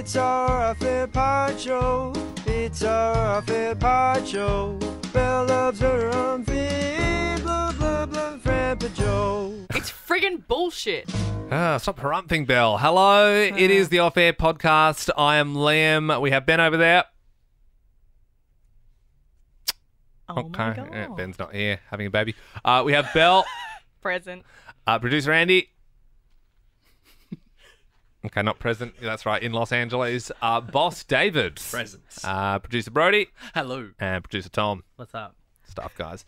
It's our favorite part show. It's our favorite part show. Belle loves her unfit, blah, blah, blah, Frampa Joe. It's friggin' bullshit. Stop harumping, Belle. Hello, it is the Off Air Podcast. I am Liam. We have Ben over there. Oh my God. Yeah, Ben's not here, having a baby. We have Belle. Present. Producer Andy. Okay, not present. That's right, in Los Angeles. Boss David. Present. Producer Brody. Hello. And producer Tom. What's up? Stuff, guys.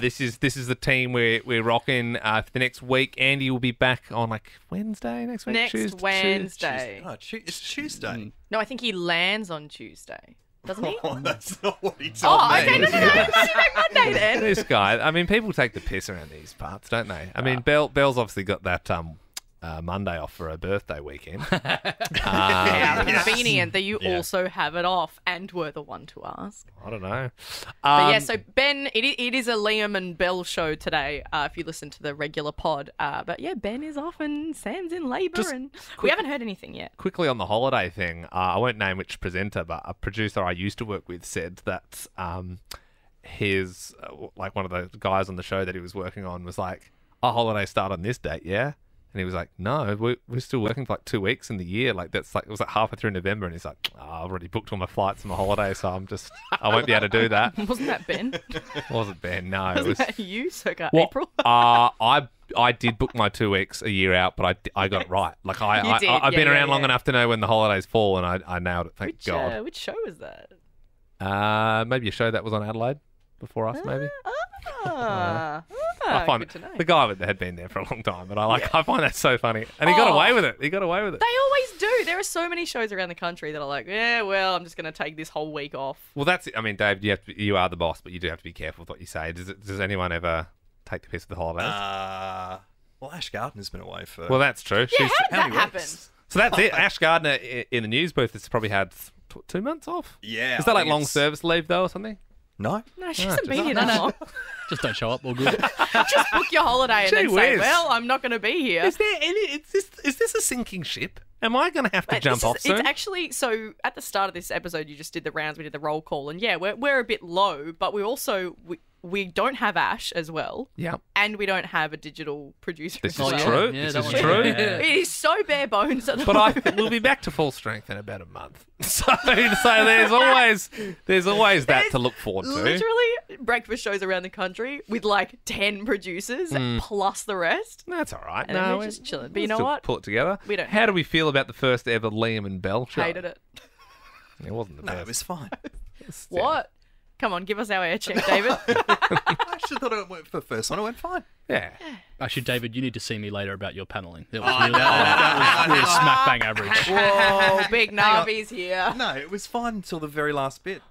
This is the team we're rocking for the next week. Andy will be back on like Wednesday next week. Next Wednesday. It's Tuesday. No, I think he lands on Tuesday. Doesn't he? Oh, that's not what he told Oh, me. okay. No. It's like Monday then. This guy. I mean, people take the piss around these parts, don't they? I mean, Belle's obviously got that Monday off for her birthday weekend. How convenient that you also have it off and were the one to ask. I don't know. But yeah, so Ben, it is a Liam and Belle show today, if you listen to the regular pod. But yeah, Ben is off and Sam's in labour and we haven't heard anything yet. Quickly on the holiday thing, I won't name which presenter, but a producer I used to work with said that his, like one of the guys on the show that he was working on was like, our holiday start on this date, yeah? And he was like, no, we're still working for like 2 weeks in the year. Like that's like, it was like halfway through November. And he's like, I've already booked all my flights and my holiday. So I won't be able to do that. Wasn't that Ben? It wasn't Ben, no. Wasn't It was that you, circa April? I did book my 2 weeks a year out, but I got it right. Like I've been around long enough to know when the holidays fall, and I nailed it. Thank God. Which show was that? Maybe a show that was on Adelaide before us, maybe. I find good to know. the guy had been there for a long time, and I find that so funny. And he got away with it. He got away with it. They always do. There are so many shows around the country that are like, yeah, well, I'm just going to take this whole week off. Well, that's it. I mean, Dave, you are the boss, but you do have to be careful with what you say. Does anyone ever take the piss of the holidays? Well, Ash Gardner's been away for... Well, that's true. Yeah, how did that many happen? weeks? So that's it. Ash Gardner in the news booth has probably had 2 months off. Yeah. Is that I like think long it's- service leave though, or something? No. No, she hasn't been here that long. Just don't show up, all good. Just book your holiday and then Gee say, whiz. well, I'm not going to be here. Is there any? Is this a sinking ship? Am I going to have to Mate, jump off soon? It's actually, so at the start of this episode, you just did the rounds, we did the roll call, and yeah, we're a bit low, but we also, we don't have Ash as well. Yeah. And we don't have a digital producer This as is well. true. Yeah, This that is one's true. true. It is so bare bones at the But moment. we'll be back to full strength in about a month. So there's always that to look forward to. Literally breakfast shows around the country with like 10 producers plus the rest. That's all right. And then we're just chilling. But you know still what? Pull it together. We don't How do we feel about the first ever Liam and Belle show? Hated it. It wasn't the No, best. it was fine. What? Come on, give us our air check, David. I actually thought it went for the first one. It went fine. Yeah. Actually, David, you need to see me later about your paneling. That was really smack bang average. Whoa, big Navi's here. No, it was fine until the very last bit.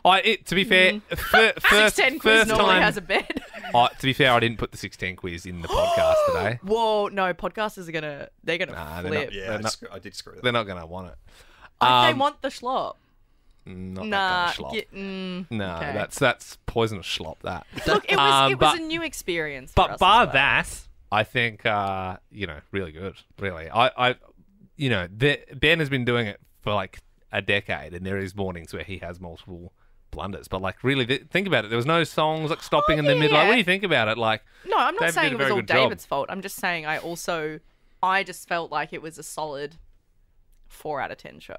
To be fair, first 610 quiz normally time. has a bed. To be fair, I didn't put the 610 quiz in the podcast today. Whoa, no, podcasters are they're gonna Nah, they're flip. not. Yeah, I did screw that. They're not going to want it. They want the schlop. Not Nah, that kind of slop. No, okay. that's poisonous schlop. That. Look, it was but- a new experience. For But us bar as well. that, I think really good. Really, Ben has been doing it for like a decade, and there is mornings where he has multiple blunders. But like, really, think about it. There was no songs like stopping in the middle. Like, yeah. what do you think about it? Like, No, I'm not David saying did a it was very all good job. David's fault. I'm just saying I just felt like it was a solid 4 out of 10 show.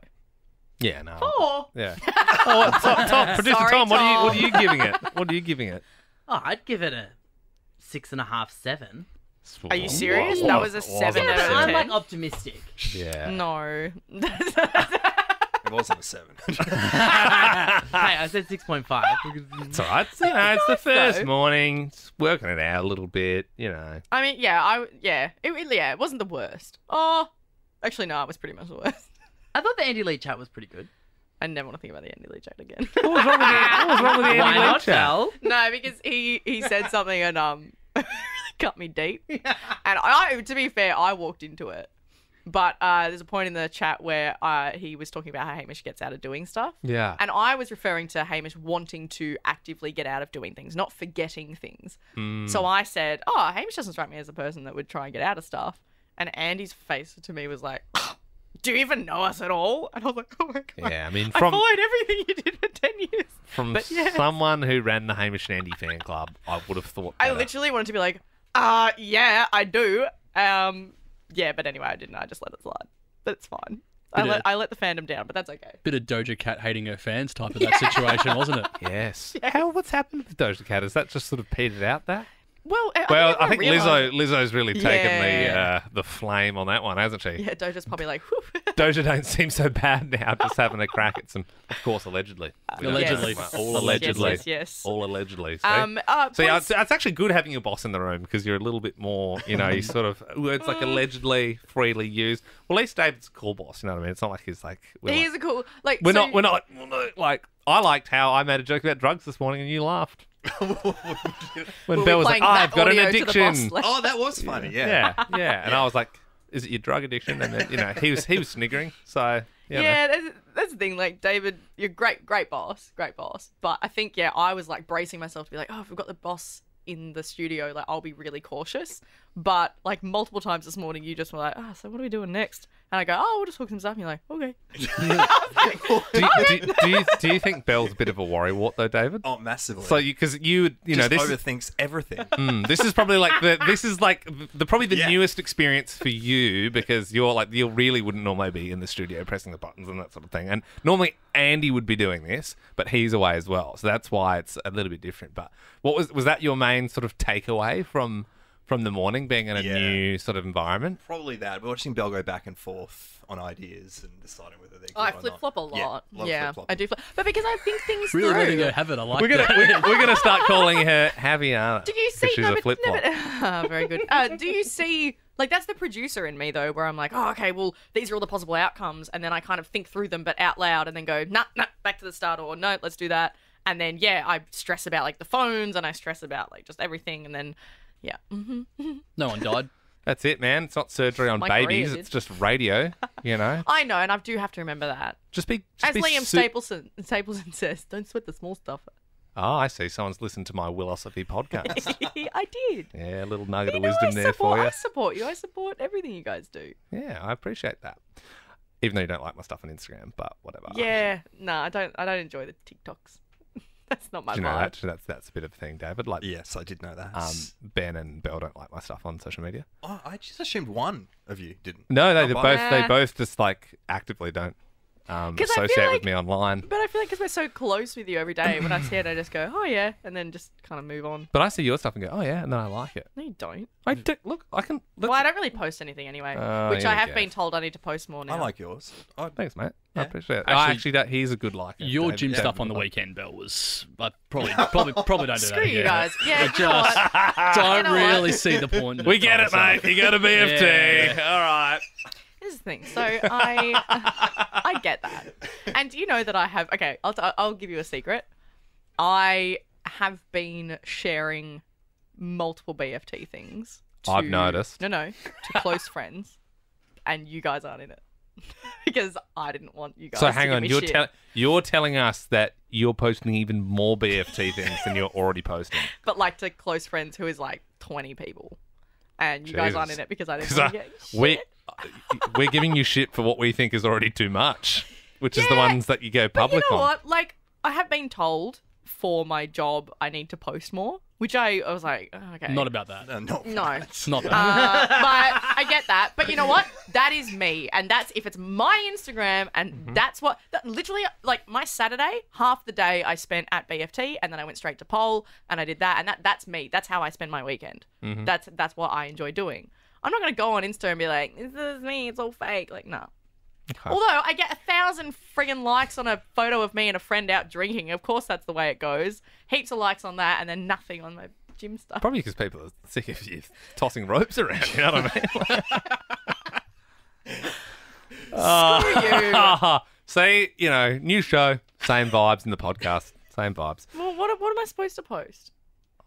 Yeah, no. 4. Yeah. Tom, producer Sorry, Tom, what Tom. are you giving it? What are you giving it? Oh, I'd give it a 6.5, 7. Are you serious? Whoa. That was a It 7 wasn't. out of I'm 10. like optimistic. Yeah. No. It wasn't a 7. Hey, I said 6.5. It's all right. It's the first though. morning. Just working it out a little bit, I mean, it wasn't the worst. Oh, actually, no, it was pretty much the worst. I thought the Andy Lee chat was pretty good. I never want to think about the Andy Lee chat again. What was wrong with the Why Andy Lee not, chat? Belle? No, because he said something and really cut me deep. And I, to be fair, I walked into it. But there's a point in the chat where he was talking about how Hamish gets out of doing stuff. Yeah. And I was referring to Hamish wanting to actively get out of doing things, not forgetting things. So I said, Hamish doesn't strike me as a person that would try and get out of stuff. And Andy's face to me was like, do you even know us at all? And I was like, oh my God. Yeah, I mean, I from followed everything you did for 10 years. from But yes. someone who ran the Hamish and Andy fan club, I would have thought I better. literally wanted to be like, yeah, I do. Yeah, but anyway, I didn't. I just let it slide. But it's fine. I let the fandom down, but that's okay. Bit of Doja Cat hating her fans type of that situation, wasn't it? Yes. What's happened with Doja Cat? Has that just sort of petered out there? Well, I think realised- Lizzo's really taken Yeah. the flame on that one, hasn't she? Yeah, Doja's probably like, whew. Doja don't seem so bad now, just having a crack at some, of course, allegedly. We don't know. Allegedly. Yes. All allegedly. Yes. All allegedly. See? So Yeah, it's actually good having your boss in the room because you're a little bit more, you sort of words like allegedly, freely used. Well, at least David's a cool boss, you know what I mean? It's not like he's like he is a cool like. we're so- not like I liked how I made a joke about drugs this morning and you laughed. When We'll Belle be was like, playing I've that got an audio to the boss addiction. later. Oh, that was funny. Yeah. Yeah. And I was like, is it your drug addiction? And then, he was sniggering. So, Yeah, that's the thing. Like, David, you're great boss. But I think, I was like bracing myself to be like, oh, if we've got the boss in the studio, like, I'll be really cautious. But like multiple times this morning, you just were like, so what are we doing next? And I go, we'll just hook some stuff. And you're like, okay. Do you think Belle's a bit of a worrywart though, David? Oh, massively. So because you just this overthinks everything. this is probably like the newest experience for you because you're like you really wouldn't normally be in the studio pressing the buttons and that sort of thing. And normally Andy would be doing this, but he's away as well, so that's why it's a little bit different. But what was that your main sort of takeaway from the morning being in a new sort of environment? Probably that. We're watching Belle go back and forth on ideas and deciding whether they're good I or not. flip-flop a lot. Yeah, I do flip. But because I think things Really through. letting her have it. I like We're that. gonna start calling her Javiana. Do you see? She's No, a but- flip flop. Very good. Do you see? Like that's the producer in me though, where I'm like, okay, well, these are all the possible outcomes, and then I kind of think through them, but out loud, and then go, nah, back to the start, or no, let's do that, and then I stress about like the phones, and I stress about like just everything, and then No one died. That's it, man. It's not surgery on My career babies. did. It's just radio. I know, and I do have to remember that. Just be. As be Liam Stapleton says, don't sweat the small stuff. Oh, I see. Someone's listened to my Willosophy podcast. I did. Yeah, a little nugget of You know, wisdom there for you. I support you. I support everything you guys do. Yeah, I appreciate that. Even though you don't like my stuff on Instagram, but whatever. Yeah, no, I don't enjoy the TikToks. That's not my Do you know vibe. that's a bit of a thing, David. Like, Yes, I did know that. Ben and Belle don't like my stuff on social media. Oh, I just assumed one of you didn't. No, Oh, they wow. both just like actively don't I feel associate with like- me online. But I feel like because we're so close with you every day, when I see it, I just go, oh yeah, and then just kind of move on. But I see your stuff and go, oh yeah, and then I like it. No, you don't. I do. Look, I can. Well, I don't really post anything anyway, which yeah, I I have guess. been told I need to post more now. I like yours. Thanks, mate. I Yeah. appreciate it. Actually, He's a good liker. Your David. gym David stuff on the would like- weekend, Belle, was I probably don't do that Screw again. you guys. Yeah, I you know what? just don't You know what? really see the point. in We get it, myself. mate. You got a BFT. Yeah. All right. Here's the thing. So I get that, and you know that I have. Okay, I'll give you a secret. I have been sharing multiple BFT things. I've noticed. No, to close friends, and you guys aren't in it because I didn't want you guys. So to hang give on, me you're shit. you're telling us that you're posting even more BFT things than you're already posting. But like to close friends who is like 20 people, and you guys aren't Jesus. in it because I didn't 'Cause want to get shit. we're giving you shit for what we think is already too much, which is the ones that you go But public you know on. what? Like, I have been told for my job I need to post more, which I was like, oh, okay. Not about that. No. No. It's not that. But I get that. But you know what? That is me. And that's if it's my Instagram and that's what literally like my Saturday, half the day I spent at BFT and then I went straight to Pole and I did that and that's me. That's how I spend my weekend. That's what I enjoy doing. I'm not gonna go on Insta and be like, this is me, it's all fake. Like, no. Okay. Although I get 1,000 friggin' likes on a photo of me and a friend out drinking. Of course that's the way it goes. Heaps of likes on that and then nothing on my gym stuff. Probably because people are sick of you tossing ropes around. You know what I mean? Screw you. See, new show, same vibes in the podcast, same vibes. Well, what am I supposed to post?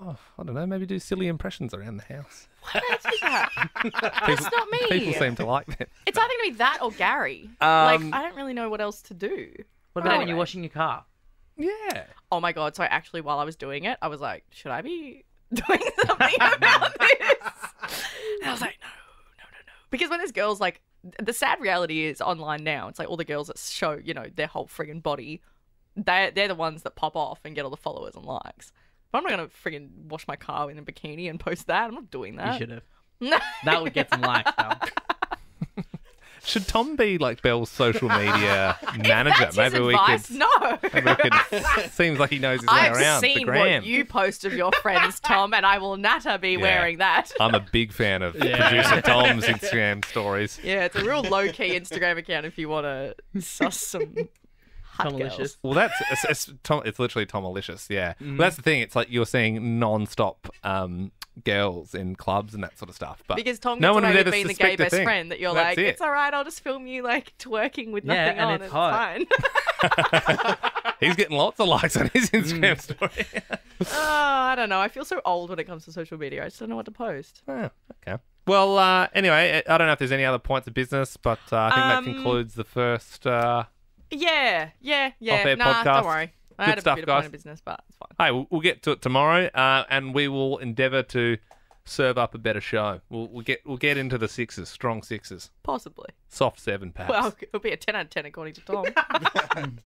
Oh, I don't know. Maybe do silly impressions around the house. Why did I do that? That's not me. People seem to like that. It's either going to be that or Gary. Like, I don't really know what else to do. What about when Anyway. you're washing your car? Yeah. Oh my God. So actually, while I was doing it, I was like, should I be doing something about this? And I was like, no. Because when there's girls like the sad reality is online now. It's like all the girls that show, their whole friggin' body. They're the ones that pop off and get all the followers and likes. But I'm not gonna friggin' wash my car in a bikini and post that. I'm not doing that. You should have. That would get some likes, Belle. Should Tom be like Belle's social media manager? That's his advice. No. Maybe we could. Seems like he knows his way I've around the seen gram. what you post of your friends, Tom, and I will natter be wearing that. I'm a big fan of producer Tom's Instagram stories. Yeah, it's a real low-key Instagram account if you want to suss some hot girls. Tomalicious. Well, it's literally Tomalicious. Yeah, well, that's the thing. It's like you're seeing non-stop girls in clubs and that sort of stuff. But Because Tom no gets one away would with ever being the suspect gay a best thing. friend that you're That's like, it. it's all right, I'll just film you like twerking with Yeah, nothing and on. it's It's hot. fine. He's getting lots of likes on his Instagram story. I don't know. I feel so old when it comes to social media. I just don't know what to post. Oh, okay. Well, anyway, I don't know if there's any other points of business, but I think that concludes the first. Yeah. Off-air Nah, podcast. don't worry. I Good had a stuff, bit of guys. point of business, but it's fine. Hey, we'll get to it tomorrow, and we will endeavour to serve up a better show. We'll get into the sixes, strong sixes, Possibly. soft seven perhaps. Well, it'll be a 10 out of 10 according to Tom.